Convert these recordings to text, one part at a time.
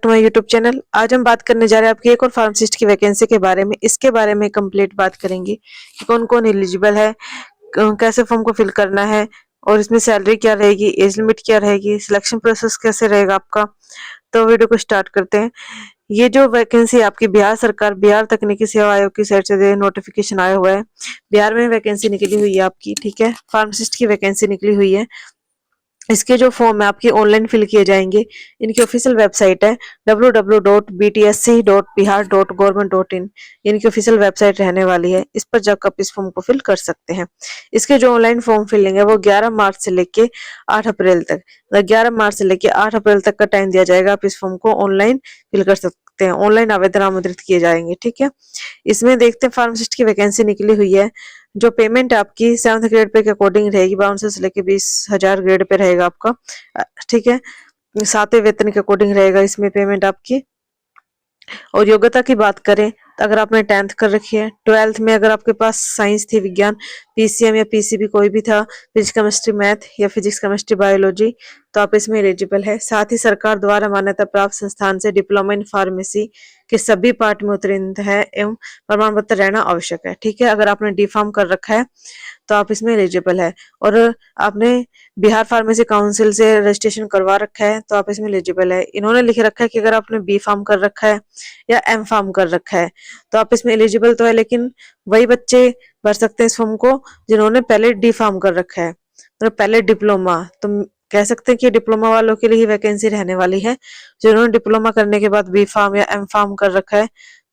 To my YouTube channel. आज हम बात करने जा रहे हैं आपकी एक और फार्मासिस्ट की वैकेंसी के बारे में। इसके बारे में कंप्लीट बात करेंगे कि कौन कौन एलिजिबल है, कैसे फॉर्म को फिल करना है और इसमें सैलरी क्या रहेगी, एज लिमिट क्या रहेगी, सिलेक्शन प्रोसेस कैसे रहेगा आपका। तो वीडियो को स्टार्ट करते हैं। ये जो वैकेंसी आपकी बिहार सरकार बिहार तकनीकी सेवा आयोग की साइड से नोटिफिकेशन आया हुआ है। बिहार में वैकेंसी निकली हुई है आपकी, ठीक है, फार्मासिस्ट की वैकेंसी निकली हुई है। इसके जो फॉर्म है आपके ऑनलाइन फिल किए जाएंगे। इनकी ऑफिशियल वेबसाइट है www.btsc.bihar.government.in। इनकी ऑफिशियल वेबसाइट रहने वाली है, इस पर जाकर आप इस फॉर्म को फिल कर सकते हैं। इसके जो ऑनलाइन फॉर्म फिलिंग है वो 11 मार्च से लेके 8 अप्रैल तक, 11 मार्च से लेके 8 अप्रैल तक का टाइम दिया जाएगा। आप इस फॉर्म को ऑनलाइन फिल कर सकते हैं, ऑनलाइन आवेदन आमंत्रित किए जाएंगे, ठीक है। इसमें देखते हैं फार्मासिस्ट की वैकेंसी निकली हुई है। जो पेमेंट आपकी 7th ग्रेड पे के अकॉर्डिंग रहेगी, 52 से लेके 20,000 ग्रेड पे रहेगा आपका, ठीक है। 7वें वेतन के अकॉर्डिंग रहेगा इसमें पेमेंट आपकी। और योग्यता की बात करें तो अगर आपने 10th कर रखी है, 12th में अगर आपके पास साइंस थी, विज्ञान, पीसीएम या पीसीबी कोई भी था, फिजिक्स केमिस्ट्री मैथ या फिजिक्स केमिस्ट्री बायोलॉजी, तो आप इसमें एलिजिबल है। साथ ही सरकार द्वारा मान्यता प्राप्त संस्थान से डिप्लोमा इन फार्मेसी के सभी पाठ में उत्तीर्ण है एवं प्रमाण पत्र रहना आवश्यक है, ठीक है। अगर आपने डी फार्म कर रखा है तो आप इसमें एलिजिबल है, और आपने बिहार फार्मेसी काउंसिल से रजिस्ट्रेशन करवा रखा है तो आप इसमें एलिजिबल है। इन्होंने लिख रखा है कि अगर आपने बी फार्म कर रखा है या एम फार्म कर रखा है तो आप इसमें एलिजिबल तो है, लेकिन वही बच्चे भर सकते हैं इस फॉर्म को जिन्होंने पहले डी फार्म कर रखा है, तो पहले डिप्लोमा। तो कह सकते हैं कि डिप्लोमा वालों के लिए ही वैकेंसी रहने वाली है। जिन्होंने डिप्लोमा करने के बाद बी फार्म या एम फार्म कर रखा है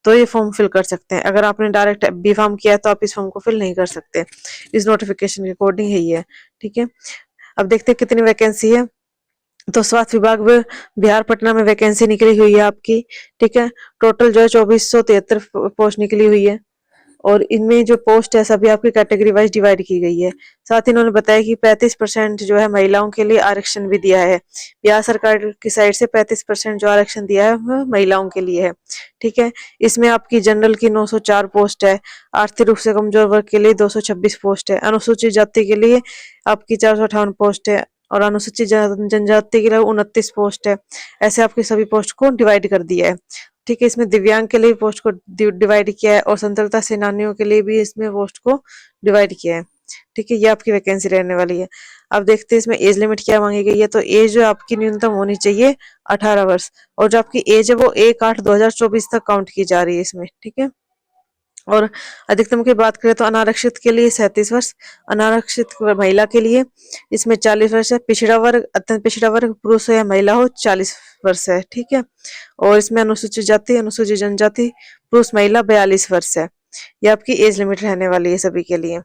तो ये फॉर्म फिल कर सकते हैं। अगर आपने डायरेक्ट बी फार्म किया है तो आप इस फॉर्म को फिल नहीं कर सकते। इस नोटिफिकेशन के अकॉर्डिंग है, ठीक है। अब देखते हैं कितनी वैकेंसी है। तो स्वास्थ्य विभाग में बिहार पटना में वैकेंसी निकली हुई है आपकी, ठीक है। टोटल जो है 2473 पोस्ट निकली हुई है, और इनमें जो पोस्ट है सभी आपकी कैटेगरी वाइज डिवाइड की गई है। साथ ही इन्होंने बताया कि 35% जो है महिलाओं के लिए आरक्षण भी दिया है। बिहार सरकार की साइड से 35% जो आरक्षण दिया है वह महिलाओं के लिए है, ठीक है। इसमें आपकी जनरल की 904 पोस्ट है, आर्थिक रूप से कमजोर वर्ग के लिए 226 पोस्ट है, अनुसूचित जाति के लिए आपकी 458 पोस्ट है, और अनुसूचित जनजाति के लिए 29 पोस्ट है। ऐसे आपकी सभी पोस्ट को डिवाइड कर दिया है, ठीक है। इसमें दिव्यांग के लिए पोस्ट को डिवाइड किया है, और स्वतंत्रता सेनानियों के लिए भी इसमें पोस्ट को डिवाइड किया है, ठीक है। ये आपकी वैकेंसी रहने वाली है। अब देखते हैं इसमें एज लिमिट क्या मांगी गई है। तो एज जो आपकी न्यूनतम होनी चाहिए 18 वर्ष, और जो आपकी एज है वो 1/8/2024 तक काउंट की जा रही है इसमें, ठीक है। और अधिकतम की बात करें तो अनारक्षित के लिए 37 वर्ष, अनारक्षित महिला के लिए इसमें 40 वर्ष है, पिछड़ा वर्ग अत्यंत पिछड़ा वर्ग पुरुष हो या महिला हो 40 वर्ष है, ठीक है। और इसमें अनुसूचित जाति अनुसूचित जनजाति पुरुष महिला 42 वर्ष है। ये आपकी एज लिमिट रहने वाली है सभी के लिए।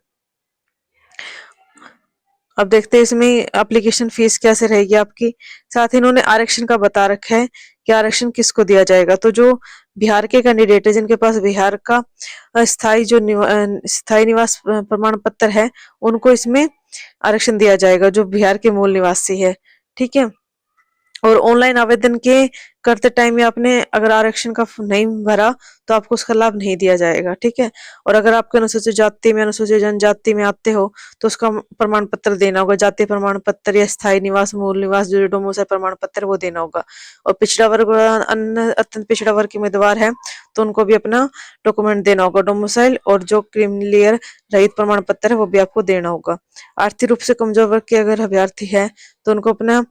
अब देखते हैं इसमें एप्लीकेशन फीस कैसे रहेगी आपकी। साथ ही इन्होंने आरक्षण का बता रखा है कि आरक्षण किसको दिया जाएगा। तो जो बिहार के कैंडिडेट है जिनके पास बिहार का स्थायी निवास प्रमाण पत्र है, उनको इसमें आरक्षण दिया जाएगा, जो बिहार के मूल निवासी है, ठीक है। और ऑनलाइन आवेदन के करते टाइम आपने अगर आरक्षण का नहीं भरा तो आपको उसका लाभ नहीं दिया जाएगा, ठीक है। और अगर आपके अनुसूचित जाति में अनुसूचित जनजाति में आते हो तो उसका प्रमाण पत्र देना होगा, जातीय प्रमाण पत्र या स्थायी निवास मूल निवास जो डोमिसाइल प्रमाण पत्र वो देना होगा। और पिछड़ा वर्ग अन्य अत्यंत पिछड़ा वर्ग के उम्मीदवार है तो उनको भी अपना डॉक्यूमेंट देना होगा, डोमिसाइल और जो क्रीमिलियर रहित प्रमाण पत्र है वो भी आपको देना होगा। आर्थिक रूप से कमजोर वर्ग के अगर अभ्यर्थी है तो उनको अपना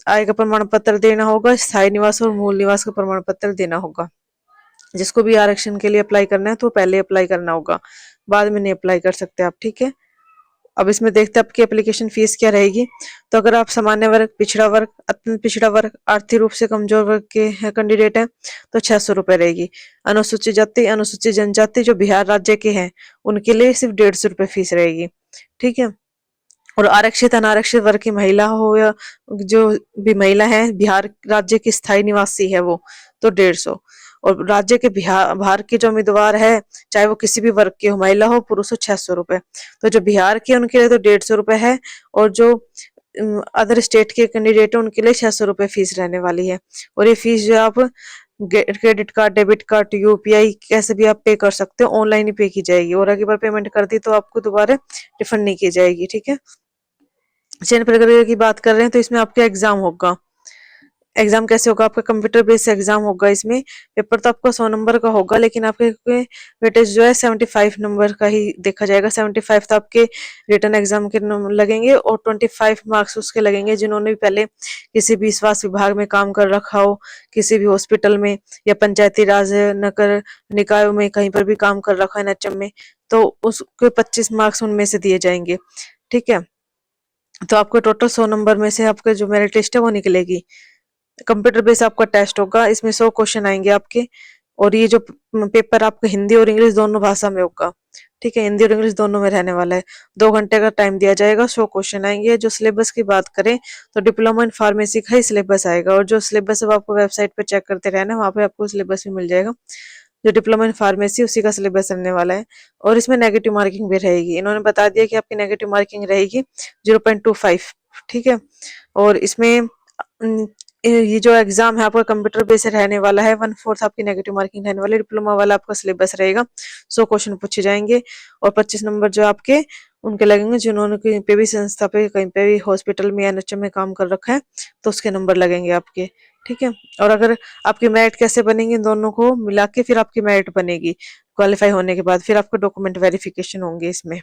आय का प्रमाण पत्र देना होगा, स्थायी निवास और मूल निवास का प्रमाण पत्र देना होगा। जिसको भी आरक्षण के लिए अप्लाई करना है तो पहले अप्लाई करना होगा, बाद में नहीं अप्लाई कर सकते आप, ठीक है। अब इसमें देखते हैं आपकी एप्लीकेशन फीस क्या रहेगी। तो अगर आप सामान्य वर्ग, पिछड़ा वर्ग, अत्यंत पिछड़ा वर्ग, आर्थिक रूप से कमजोर वर्ग के कैंडिडेट हैं तो 600 रुपए रहेगी। अनुसूचित जाति अनुसूचित जनजाति जो बिहार राज्य के हैं उनके लिए सिर्फ 150 रुपए फीस रहेगी, ठीक है। और आरक्षित अनारक्षित वर्ग की महिला हो या जो भी महिला है बिहार राज्य की स्थायी निवासी है वो तो 150। और राज्य के बिहार के जो उम्मीदवार है चाहे वो किसी भी वर्ग के हो, महिला हो पुरुष हो, 600 रुपए। तो जो बिहार के उनके लिए तो 150 रुपए है, और जो अदर स्टेट के कैंडिडेट है उनके लिए 600 रुपए फीस रहने वाली है। और ये फीस जो आप credit card, debit card, UPI कैसे भी आप पे कर सकते हो, ऑनलाइन ही पे की जाएगी। और अगर पेमेंट कर दी तो आपको दोबारा रिफंड नहीं की जाएगी, ठीक है। चयन प्रक्रिया की बात कर रहे हैं तो इसमें आपका एग्जाम होगा, एग्जाम कैसे होगा, आपका कंप्यूटर बेस्ड एग्जाम होगा। इसमें पेपर तो आपका 100 नंबर का होगा, लेकिन आपके वेटेज जो है 75 नंबर का ही देखा जाएगा। 75 तो आपके रिटन एग्जाम के लगेंगे और 25 मार्क्स उसके लगेंगे जिन्होंने भी पहले किसी भी स्वास्थ्य विभाग में काम कर रखा हो, किसी भी हॉस्पिटल में या पंचायती राज नगर निकायों में कहीं पर भी काम कर रखा है एनएचएम में, तो उसके 25 मार्क्स उनमें से दिए जाएंगे। ठीक है, तो आपको टोटल 100 नंबर में से आपका जो मेरिट लिस्ट है वो निकलेगी। कंप्यूटर बेस आपका टेस्ट होगा, इसमें 100 क्वेश्चन आएंगे आपके, और ये जो पेपर आपका हिंदी और इंग्लिश दोनों भाषा में होगा। ठीक है, हिंदी और इंग्लिश दोनों में रहने वाला है। 2 घंटे का टाइम दिया जाएगा, 100 क्वेश्चन आएंगे। जो सिलेबस की बात करें तो डिप्लोमा इन फार्मेसी का ही सिलेबस आएगा, और जो सिलेबस है वो आपको वेबसाइट पे चेक करते रहना, वहाँ पे आपको सिलेबस भी मिल जाएगा। जो डिप्लोमा इन फार्मेसी उसी का सिलेबस रहने वाला है, और इसमें नेगेटिव मार्किंग भी रहेगी। इन्होंने बता दिया कि आपकी नेगेटिव मार्किंग रहेगी 0.25। ठीक है, और इसमें ये जो एग्जाम है आपका कंप्यूटर बेस रहने वाला है। 1/4 आपकी नेगेटिव मार्किंग रहने वाली है। डिप्लोमा वाला आपका सिलेबस रहेगा, 100 क्वेश्चन पूछे जाएंगे, और 25 नंबर जो आपके उनके लगेंगे जिन्होंने कहीं पे भी संस्था पे, कहीं पे भी हॉस्पिटल में या एनएचएम में काम कर रखा है, तो उसके नंबर लगेंगे आपके। ठीक है, और अगर आपकी मेरिट कैसे बनेगी, इन दोनों को मिला के फिर आपकी मेरिट बनेगी। क्वालिफाई होने के बाद फिर आपके डॉक्यूमेंट वेरिफिकेशन होंगे इसमें।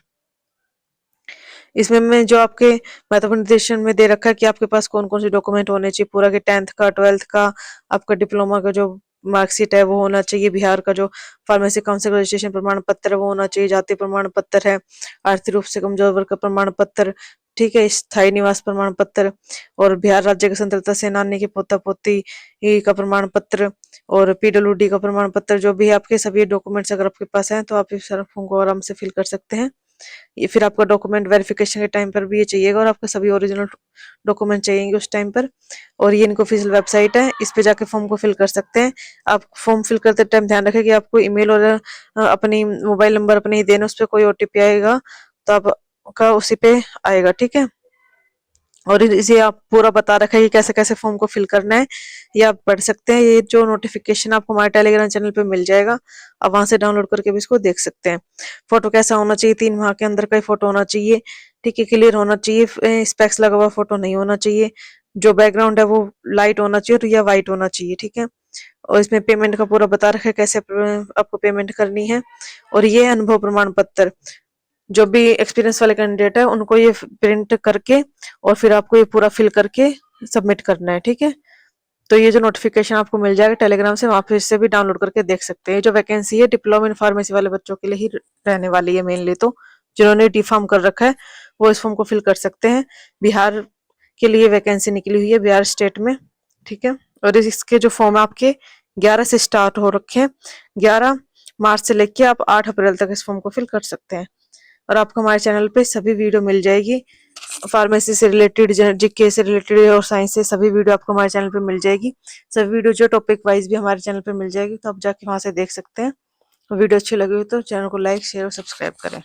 इसमें मैं जो आपके महत्वपूर्ण निर्देशन में दे रखा है कि आपके पास कौन कौन से डॉक्यूमेंट होने चाहिए। पूरा के 10th का, 12th का, आपका डिप्लोमा का जो मार्कशीट है वो होना चाहिए। बिहार का जो फार्मेसी काउंसिल का रजिस्ट्रेशन प्रमाण पत्र है वो होना चाहिए। जाति प्रमाण पत्र है, आर्थिक रूप से कमजोर वर्ग का प्रमाण पत्र, ठीक है, स्थायी निवास प्रमाण पत्र, और बिहार राज्य के स्वतंत्रता सेनानी के पोता पोती का प्रमाण पत्र, और पीडब्ल्यूडी का प्रमाण पत्र। जो भी है आपके सभी डॉक्यूमेंट्स अगर आपके पास हैं तो आप इस फॉर्म को आराम से फिल कर सकते हैं। ये फिर आपका डॉक्यूमेंट वेरिफिकेशन के टाइम पर भी ये चाहिएगा, और आपका सभी ओरिजिनल डॉक्यूमेंट चाहिएंगे उस टाइम पर। और ये इनकी ऑफिशियल वेबसाइट है, इस पे जाके फॉर्म को फिल कर सकते हैं। आप फॉर्म फिल करते टाइम ध्यान रखें कि आपको ईमेल और अपनी मोबाइल नंबर अपने ही देना, उस पर कोई ओटीपी आएगा तो आपका उसी पे आएगा। ठीक है, और इसे आप पूरा बता रखा है कि कैसे कैसे फॉर्म को फिल करना है, ये आप पढ़ सकते हैं। ये जो नोटिफिकेशन आपको हमारे टेलीग्राम चैनल पे मिल जाएगा, आप वहां से डाउनलोड करके भी इसको देख सकते हैं। फोटो कैसा होना चाहिए, 3 माह के अंदर का ही फोटो होना चाहिए। ठीक है, क्लियर होना चाहिए, स्पेक्स लगा हुआ फोटो नहीं होना चाहिए। जो बैकग्राउंड है वो लाइट होना चाहिए या व्हाइट होना चाहिए। ठीक है, और इसमें पेमेंट का पूरा बता रखा है कैसे आपको पेमेंट करनी है। और ये अनुभव प्रमाण पत्र, जो भी एक्सपीरियंस वाले कैंडिडेट है उनको ये प्रिंट करके और फिर आपको ये पूरा फिल करके सबमिट करना है। ठीक है, तो ये जो नोटिफिकेशन आपको मिल जाएगा टेलीग्राम से, वहां पे इससे भी डाउनलोड करके देख सकते हैं। जो वैकेंसी है डिप्लोमा इन फार्मेसी वाले बच्चों के लिए ही रहने वाली है मेनली, तो जिन्होंने डी फार्म कर रखा है वो इस फॉर्म को फिल कर सकते हैं। बिहार के लिए वैकेंसी निकली हुई है, बिहार स्टेट में। ठीक है, और इसके जो फॉर्म आपके 11 से स्टार्ट हो रखे हैं, 11 मार्च से लेके आप 8 अप्रैल तक इस फॉर्म को फिल कर सकते हैं। और आपको हमारे चैनल पे सभी वीडियो मिल जाएगी, फार्मेसी से रिलेटेड, जीके से रिलेटेड और साइंस से सभी वीडियो आपको हमारे चैनल पे मिल जाएगी। सभी वीडियो जो टॉपिक वाइज भी हमारे चैनल पे मिल जाएगी, तो आप जाके वहां से देख सकते हैं। वीडियो अच्छी लगी हो तो चैनल को लाइक, शेयर और सब्सक्राइब करें।